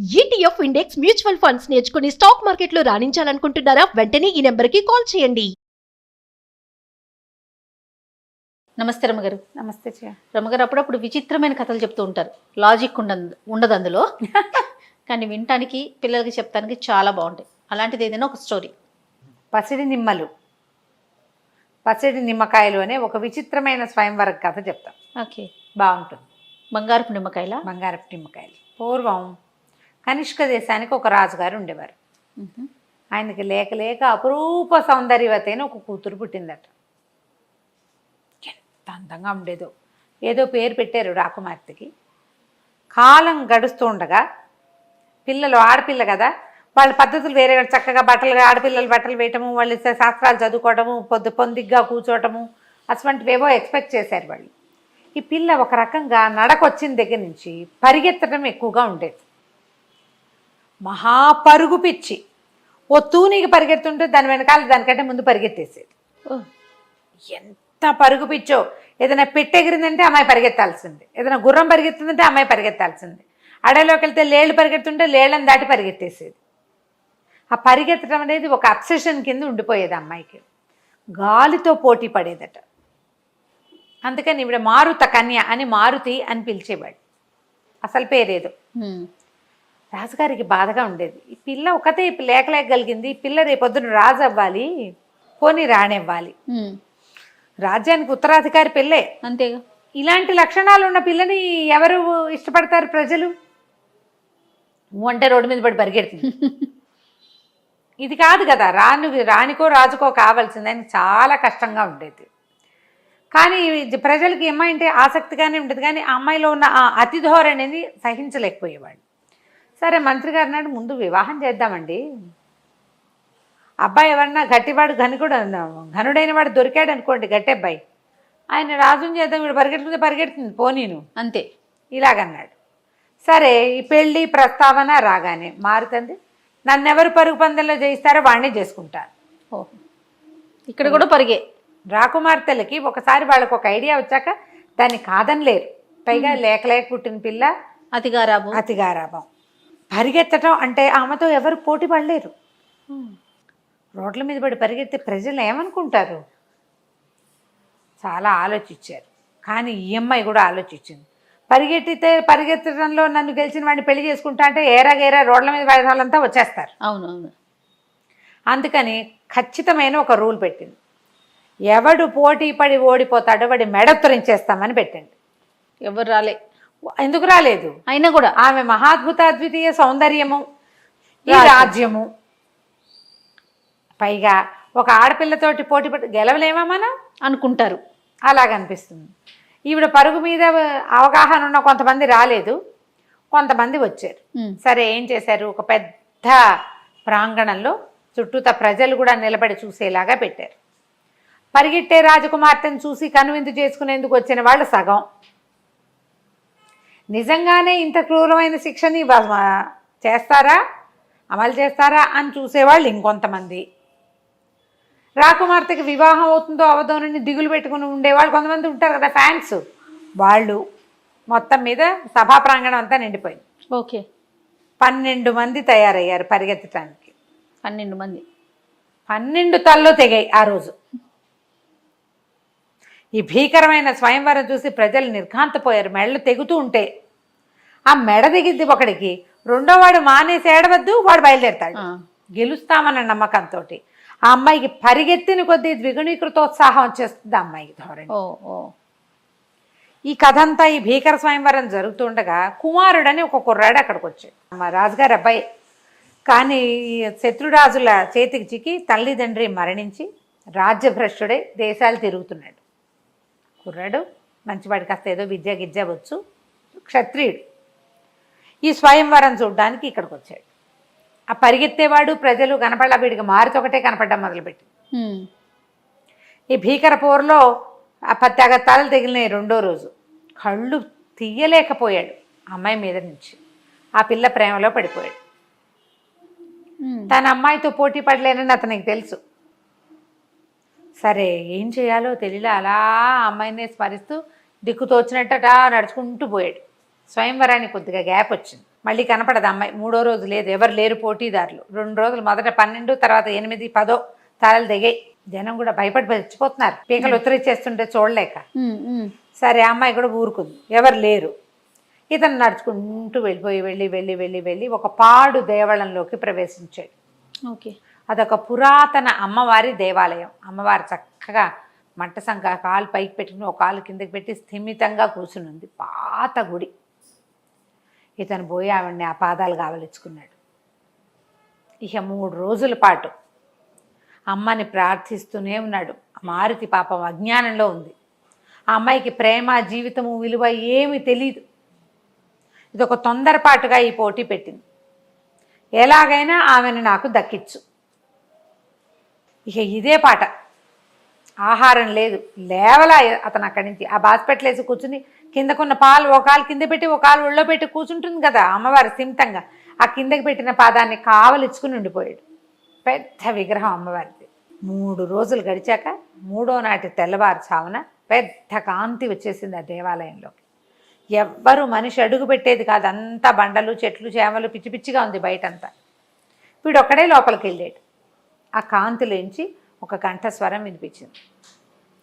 ETF index mutual funds నేర్చుకుని stock మార్కెట్లో రాణించాలనుకుంటున్నారా? వెంటనే ఈ నెంబర్కి కాల్ చేయండి. నమస్తే రమ్మగారు. నమస్తే రమ్మగారు, అప్పుడప్పుడు విచిత్రమైన కథలు చెప్తూ ఉంటారు. లాజిక్ ఉండదు అందులో. కానీ వినటానికి పిల్లలకి చెప్తానికి చాలా బాగుంటాయి. అలాంటిది ఏదైనా ఒక స్టోరీ. పసిడి నిమ్మకాయలు అనే ఒక విచిత్రమైన స్వయంవర కథ చెప్తాం. ఓకే, బాగుంటుంది. బంగారపు నిమ్మకాయల? బంగారపు నిమ్మకాయలు. పూర్వం కనిష్క దేశానికి ఒక రాజుగారు ఉండేవారు. ఆయనకి లేక లేక అపురూప సౌందర్యవతి అని ఒక కూతురు పుట్టిందట. ఎంత అందంగా ఉండేదో. ఏదో పేరు పెట్టారు రాకుమార్తెకి. కాలం గడుస్తూ ఉండగా పిల్లలు, ఆడపిల్ల కదా, వాళ్ళ పద్ధతులు వేరే, చక్కగా ఆడపిల్లలు బట్టలు వేయటము, వాళ్ళు శాస్త్రాలు చదువుకోవటము, పొందిగ్గా కూర్చోవటము, అటువంటివేవో ఎక్స్పెక్ట్ చేశారు వాళ్ళు. ఈ పిల్ల ఒక రకంగా నడకొచ్చిన దగ్గర నుంచి పరిగెత్తడం ఎక్కువగా ఉండేది. మహాపరుగు పిచ్చి. ఓ తూనీకి పరిగెత్తుంటే దాని వెనకాల దానికంటే ముందు పరిగెత్తేసేది. ఎంత పరుగు పిచ్చో! ఏదైనా పెట్టెగిరిందంటే అమ్మాయి పరిగెత్తాల్సింది, ఏదైనా గుర్రం పరిగెత్తుందంటే అమ్మాయి పరిగెత్తాల్సింది. అడవిలోకి వెళ్తే లేళ్ళు పరిగెత్తుంటే లేళ్ళని దాటి పరిగెత్తేసేది. ఆ పరిగెత్తడం అనేది ఒక అబ్సెషన్ కింద ఉండిపోయేది అమ్మాయికి. గాలితో పోటీ పడేదట. అందుకని ఇప్పుడు మారుత కన్య అని మారుతి అని పిలిచేవాడు. అసలు పేరేదో. రాజుగారికి బాధగా ఉండేది. ఈ పిల్ల ఒకతే లేకలేకగలిగింది. ఈ పిల్ల రేపొద్దున రాజు అవ్వాలి, పోనీ రానివ్వాలి. రాజ్యానికి ఉత్తరాధికారి పిల్లే, అంతేగా. ఇలాంటి లక్షణాలు ఉన్న పిల్లని ఎవరు ఇష్టపడతారు ప్రజలు? అంటే రోడ్డు మీద పడి పరిగెడుతుంది. ఇది కాదు కదా, రానికో రాజుకో కావాల్సింది. అని చాలా కష్టంగా ఉండేది. కానీ ప్రజలకి ఏమంటే ఆసక్తిగానే ఉంటుంది, కానీ ఆ అమ్మాయిలో ఉన్న ఆ అతి ధోరణిని సహించలేకపోయేవాడు. సరే, మంత్రి గారు నాడు ముందు వివాహం చేద్దామండి. అబ్బాయి ఎవరన్నా గట్టివాడు, ఘనుడైన వాడు దొరికాడు అనుకోండి, గట్టి అబ్బాయి, ఆయన రాజుని చేద్దాం, వీడు పరిగెడుతుంది పోనీను అంతే ఇలాగన్నాడు. సరే, ఈ పెళ్ళి ప్రస్తావన రాగానే మారుతుంది. నన్నెవరు పరుగు పందెంలో జయిస్తారో వాడినే చేసుకుంటారు. ఇక్కడ కూడా పరిగే. రాకుమార్తెలకి ఒకసారి వాళ్ళకు ఒక ఐడియా వచ్చాక దాన్ని కాదనలేరు. పైగా లేక పుట్టిన పిల్ల, అతిగారాభం. పరిగెత్తటం అంటే ఆమెతో ఎవరు పోటీ పడలేరు. రోడ్ల మీద పడి పరిగెత్తే ప్రజలు ఏమనుకుంటారు? చాలా ఆలోచించారు. కానీ ఈ అమ్మాయి కూడా ఆలోచించింది. పరిగెత్తడంలో నన్ను గెలిచిన వాడిని పెళ్లి చేసుకుంటా అంటే ఏరా రోడ్ల మీద వాళ్ళంతా వచ్చేస్తారు. అవునవును. అందుకని ఖచ్చితమైన ఒక రూల్ పెట్టింది. ఎవడు పోటీ పడి ఓడిపోతాడో వాడి మెడత్తరించేస్తామని పెట్టండి. ఎవరు రాలే. ఎందుకు రాలేదు? అయినా కూడా ఆమె మహాద్భుత అద్వితీయ సౌందర్యము, ఈ రాజ్యము, పైగా ఒక ఆడపిల్లతోటి పోటీ పడి గెలవలేమా మనం అనుకుంటారు. అలాగనిపిస్తుంది. ఈవిడ పరుగు మీద అవగాహన ఉన్న కొంతమంది రాలేదు, కొంతమంది వచ్చారు. సరే, ఏం చేశారు? ఒక పెద్ద ప్రాంగణంలో చుట్టూతా ప్రజలు కూడా నిలబడి చూసేలాగా పెట్టారు. పరిగెట్టే రాజకుమార్తెను చూసి కనువిందు చేసుకునేందుకు వచ్చిన వాళ్ళు సగం. నిజంగానే ఇంత క్రూరమైన శిక్షని అమలు చేస్తారా అని చూసేవాళ్ళు ఇంకొంతమంది. రాకుమార్తెకి వివాహం అవుతుందో అవదోనని దిగులు పెట్టుకుని ఉండేవాళ్ళు కొంతమంది ఉంటారు కదా, ఫ్యాన్స్. వాళ్ళు మొత్తం మీద సభా ప్రాంగణం అంతా నిండిపోయింది. ఓకే, 12 మంది తయారయ్యారు పరిగెత్తడానికి. 12 మంది, 12 తల్లో తెగాయి ఆ రోజు. ఈ భీకరమైన స్వయంవరం చూసి ప్రజలు నిర్ఘాంతపోయారు. మెడలు తెగుతూ ఉంటే ఆ మెడ దిగిద్ది ఒకడికి, రెండోవాడు మానేసి ఏడవద్దు, వాడు బయలుదేరతాడు. గెలుస్తామన్న నమ్మకంతో ఆ అమ్మాయికి పరిగెత్తిన కొద్దీ ద్విగుణీకృతోత్సాహం వచ్చేస్తుంది ఆ అమ్మాయికి ధోరణి. ఈ కథ అంతా, ఈ భీకర స్వయంవరం జరుగుతుండగా కుమారుడని ఒక కుర్రాడు అక్కడికి వచ్చాడు. మా రాజుగారి అబ్బాయి. కానీ ఈ శత్రురాజుల చేతికి చిక్కి తల్లిదండ్రి మరణించి రాజ్యభ్రష్టుడై దేశాలు తిరుగుతున్నాడు. కుర్రాడు మంచివాడి, కాస్త ఏదో విద్య గిజ్జ వచ్చు, క్షత్రియుడు. ఈ స్వయంవరం చూడడానికి ఇక్కడికి వచ్చాడు. ఆ పరిగెత్తేవాడు ప్రజలు కనపడ, వీడికి మారుతొకటే కనపడ్డం మొదలుపెట్టి. ఈ భీకర పోరులో ఆ తలలు తగిలినాయి. రెండో రోజు కళ్ళు తీయలేకపోయాడు అమ్మాయి మీద నుంచి. ఆ పిల్ల ప్రేమలో పడిపోయాడు. తన అమ్మాయితో పోటీ పడలేనని అతనికి తెలుసు. సరే, ఏం చేయాలో తెలియలే. అలా అమ్మాయిని స్మరిస్తూ దిక్కు తోచినట్టట నడుచుకుంటూ పోయాడు. స్వయంవరానికి కొద్దిగా గ్యాప్ వచ్చింది. మళ్ళీ కనపడదు అమ్మాయి. 3వ రోజు లేదు, ఎవరు లేరు పోటీదారులు. 2 రోజులు, మొదట 12, తర్వాత 8, 10 తాళాలు దిగాయి. జనం కూడా భయపడి చచ్చిపోతున్నారు, పీకలు ఉత్తరిచ్చేస్తుంటే చూడలేక. సరే అమ్మాయి కూడా ఊరుకుంది, ఎవరు లేరు. ఇతను నడుచుకుంటూ వెళ్ళి ఒక పాడు దేవాలయంలోకి ప్రవేశించాడు. ఓకే. అదొక పురాతన అమ్మవారి దేవాలయం. అమ్మవారు చక్కగా మంట సంక కాలు పైకి పెట్టుకుని ఒక కాలు కిందకి పెట్టి స్థిమితంగా కూర్చుని ఉంది. పాత గుడి. ఇతను పోయి ఆవిడ్ని ఆ పాదాలు కావలించుకున్నాడు. ఇక 3 రోజుల పాటు అమ్మని ప్రార్థిస్తూనే ఉన్నాడు. మారుతి పాపం అజ్ఞానంలో ఉంది. ఆ అమ్మాయికి ప్రేమ, జీవితము విలువ ఏమీ తెలియదు. ఇదొక తొందరపాటుగా ఈ పోటీ పెట్టింది. ఎలాగైనా ఆమెను నాకు దక్కించు. ఇక ఇదే పాట. ఆహారం లేదు, లేవలా అతను అక్కడి నుంచి. ఆ బాస్పెట్లు వేసి కూర్చుని కిందకున్న పాలు ఒక కాలు కింద పెట్టి ఒక కాలు ఒళ్ళో పెట్టి కూర్చుంటుంది కదా అమ్మవారు స్థిమితంగా. ఆ కిందకి పెట్టిన పాదాన్ని కావలిచ్చుకుని ఉండిపోయాడు. పెద్ద విగ్రహం అమ్మవారిది. 3 రోజులు గడిచాక 3వ నాటి తెల్లవారుచావున పెద్ద కాంతి వచ్చేసింది ఆ దేవాలయంలోకి. ఎవ్వరూ మనిషి అడుగు పెట్టేది కాదు. అంతా బండలు, చెట్లు, చేమలు, పిచ్చి పిచ్చిగా ఉంది బయటంతా. వీడు ఒక్కడే లోపలికి వెళ్ళాడు. ఆ కాంతిలోంచి ఒక కంఠస్వరం వినిపించింది.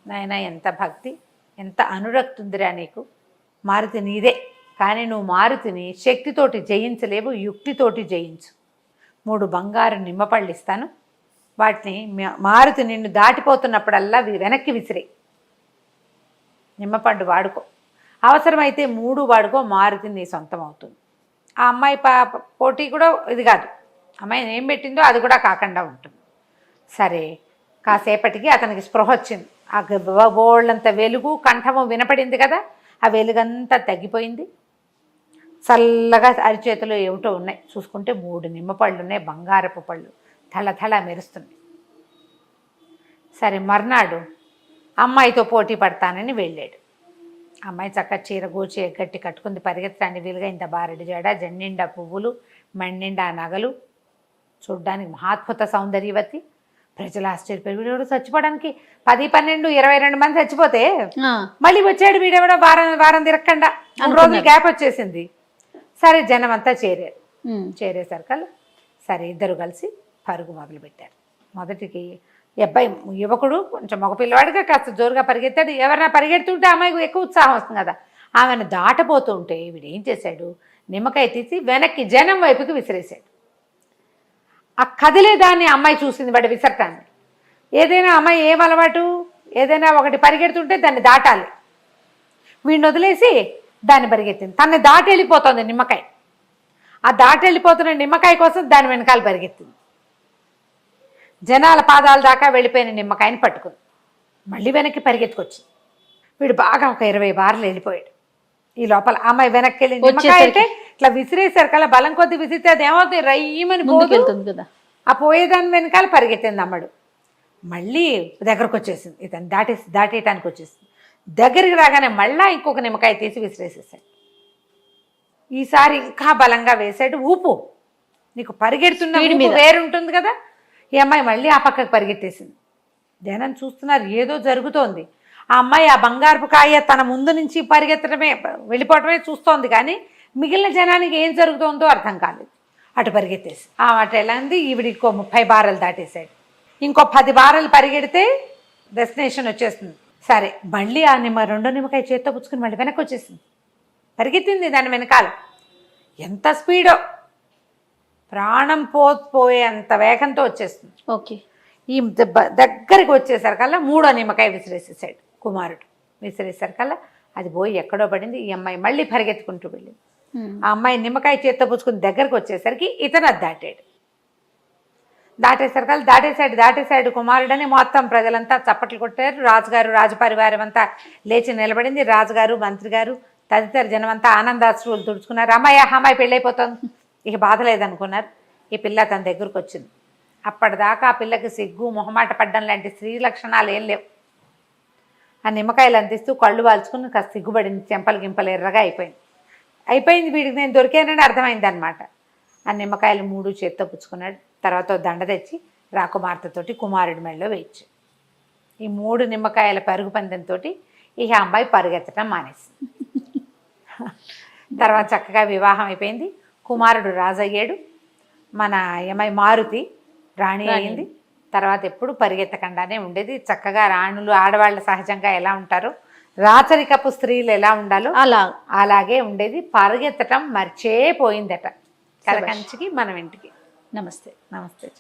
నాయన, ఎంత భక్తి, ఎంత అనురక్తి ఉందిరా నీకు. మారుతి నీదే, కానీ నువ్వు మారుతిని శక్తితోటి జయించలేవు, యుక్తితోటి జయించు. 3 బంగారు నిమ్మపళ్ళు ఇస్తాను. వాటిని మారుతి నిన్ను దాటిపోతున్నప్పుడల్లా వెనక్కి విసిరే. నిమ్మపండు వాడుకో, అవసరమైతే 3 వాడుకో. మారుతి నీ సొంతం అవుతుంది. ఆ అమ్మాయి పోటీ కూడా ఇది కాదు, అమ్మాయి ఏం పెట్టిందో అది కూడా కాకుండా ఉంటుంది. సరే, కాసేపటికి అతనికి స్పృహ వచ్చింది. ఆ బోళ్ళంత వెలుగు, కంఠము వినపడింది కదా, ఆ వెలుగంతా తగ్గిపోయింది. చల్లగా అరిచేతిలో ఏమిటో ఉన్నాయి. చూసుకుంటే 3 నిమ్మపళ్ళు ఉన్నాయి, బంగారపు పళ్ళు, థళ మెరుస్తుంది. సరే, మర్నాడు అమ్మాయితో పోటీ పడతానని వెళ్ళాడు. అమ్మాయి చక్కగా చీర గోచి ఎగ్గట్టి కట్టుకుంది. పరిగెత్తడానికి వీలుగా ఇంత బారెడు జడ, జన్నిండా పువ్వులు, మణ్నిండా నగలు, చూడ్డానికి మహాద్భుత సౌందర్యవతి. ప్రజలు ఆశ్చర్యపోయి, వీడెవడు చచ్చిపోవడానికి 10, 12, 22 మంది చచ్చిపోతే మళ్ళీ వచ్చాడు వీడెవడో వారం తిరగకుండా. 3 రోజులు గ్యాప్ వచ్చేసింది. సరే, జనం అంతా చేరేసరికల్లా సరే ఇద్దరు కలిసి పరుగు మొదలుపెట్టారు. మొదటికి అబ్బాయి యువకుడు కొంచెం మగపిల్లవాడిగా కాస్త జోరుగా పరిగెత్తాడు. ఎవరైనా పరిగెడుతుంటే అమ్మాయికి ఎక్కువ ఉత్సాహం వస్తుంది కదా. ఆమెను దాటపోతూ ఉంటే వీడు ఏం చేశాడు, నిమ్మకాయ తీసి వెనక్కి జనం వైపుకి విసిరేశాడు. ఆ కదిలేదాన్ని అమ్మాయి చూసింది, వాడు విసరటాన్ని. ఏదైనా అమ్మాయి ఏం అలవాటు, ఏదైనా ఒకటి పరిగెడుతుంటే దాన్ని దాటాలి. వీడిని వదిలేసి దాన్ని పరిగెత్తింది. తనని దాటి వెళ్ళిపోతుంది నిమ్మకాయ. ఆ దాటి వెళ్ళిపోతున్న నిమ్మకాయ కోసం దాని వెనకాల పరిగెత్తింది. జనాల పాదాల దాకా వెళ్ళిపోయిన నిమ్మకాయని పట్టుకుంది. మళ్ళీ వెనక్కి పరిగెత్తుకొచ్చింది. వీడు బాగా ఒక 20 బార్లు వెళ్ళిపోయాడు. ఈ లోపల అమ్మాయి వెనక్కి వెళ్ళి నిమ్మకాయ అంటే ఇట్లా విసిరేసారు కదా, బలం కొద్ది విసిరితే అది ఏమవుతుంది, రయ్యమని ముందుకెళ్తుంది కదా. ఆ పోయేదాని వెనకాల పరిగెత్తింది అమ్మడు. మళ్ళీ దగ్గరకు వచ్చేసింది. ఇతను దాటేయటానికి వచ్చేసింది. దగ్గరికి రాగానే మళ్ళా ఇంకొక నిమ్మకాయ తీసి విసిరేసేసాడు. ఈసారి ఇంకా బలంగా వేసాడు. ఊపు, నీకు పరిగెడుతున్న ఊపు వేరుంటుంది కదా. ఈ అమ్మాయి మళ్ళీ ఆ పక్కకు పరిగెత్తేసింది. జనం చూస్తున్నారు, ఏదో జరుగుతోంది. ఆ అమ్మాయి ఆ బంగారపు కాయ తన ముందు నుంచి పరిగెత్తడమే, వెళ్ళిపోవటమే చూస్తోంది. కానీ మిగిలిన జనానికి ఏం జరుగుతుందో అర్థం కాలేదు. అటు పరిగెత్తేసి అటు ఎలా ఉంది, ఈవిడ ఇంకో 30 బారలు దాటేశాడు. ఇంకో 10 బారలు పరిగెడితే డెస్టినేషన్ వచ్చేస్తుంది. సరే, మళ్ళీ ఆ 2 నిమ్మకాయ చేత్తో పుచ్చుకుని మళ్ళీ వెనక్కి వచ్చేసింది. పరిగెత్తింది దాని వెనకాల. ఎంత స్పీడో, ప్రాణం పోయేంత వేగంతో వచ్చేస్తుంది. ఓకే. ఈ దగ్గరికి వచ్చేసరికల్లా 3వ నిమ్మకాయ విసిరేసేసాడు కుమారుడు. విసిరేసరికల్లా అది పోయి ఎక్కడో పడింది. ఈ అమ్మాయి మళ్ళీ పరిగెత్తుకుంటూ వెళ్ళింది. ఆ అమ్మాయి నిమ్మకాయ చేత్తో పుచ్చుకుని దగ్గరకు వచ్చేసరికి ఇతను అది దాటాడు. దాటేశాడు కుమారుడని మొత్తం ప్రజలంతా చప్పట్లు కొట్టారు. రాజుగారు, రాజపరివారం అంతా లేచి నిలబడింది. రాజుగారు, మంత్రి గారు, తదితర జనం అంతా ఆనందాశ్రువులు తుడుచుకున్నారు. అమ్మాయి పెళ్ళైపోతుంది, ఇక బాధ లేదనుకున్నారు. ఈ పిల్ల తన దగ్గరకు వచ్చింది. అప్పటిదాకా ఆ పిల్లకి సిగ్గు, మొహమాట పడ్డం లాంటి స్త్రీ లక్షణాలు ఏం లేవు. ఆ నిమ్మకాయలు అందిస్తూ కళ్ళు వాల్చుకుని కాస్త సిగ్గుపడింది. చెంపలు గింపలు ఎర్రగా అయిపోయింది. వీడికి నేను దొరికానని అర్థమైంది అనమాట. ఆ నిమ్మకాయలు 3 చేత్తో పుచ్చుకున్నాడు. తర్వాత దండ తెచ్చి రాకుమార్తెతోటి కుమారుడి మెడలో వేయచ్చు. ఈ 3 నిమ్మకాయల పరుగు పందెంతో ఇక అమ్మాయి పరుగెత్తడం మానేసింది. తర్వాత చక్కగా వివాహం అయిపోయింది. కుమారుడు రాజు అయ్యాడు, మన యమై మారుతి రాణి అయింది. తర్వాత ఎప్పుడు పరిగెత్తకుండానే ఉండేది. చక్కగా రాణులు ఆడవాళ్ళ సహజంగా ఎలా ఉంటారో, రాచరికపు స్త్రీలు ఎలా ఉండాలో అలాగే ఉండేది. పరిగెత్తటం మర్చేపోయిందట. కలకంచికి మనం ఇంటికి. నమస్తే. నమస్తే.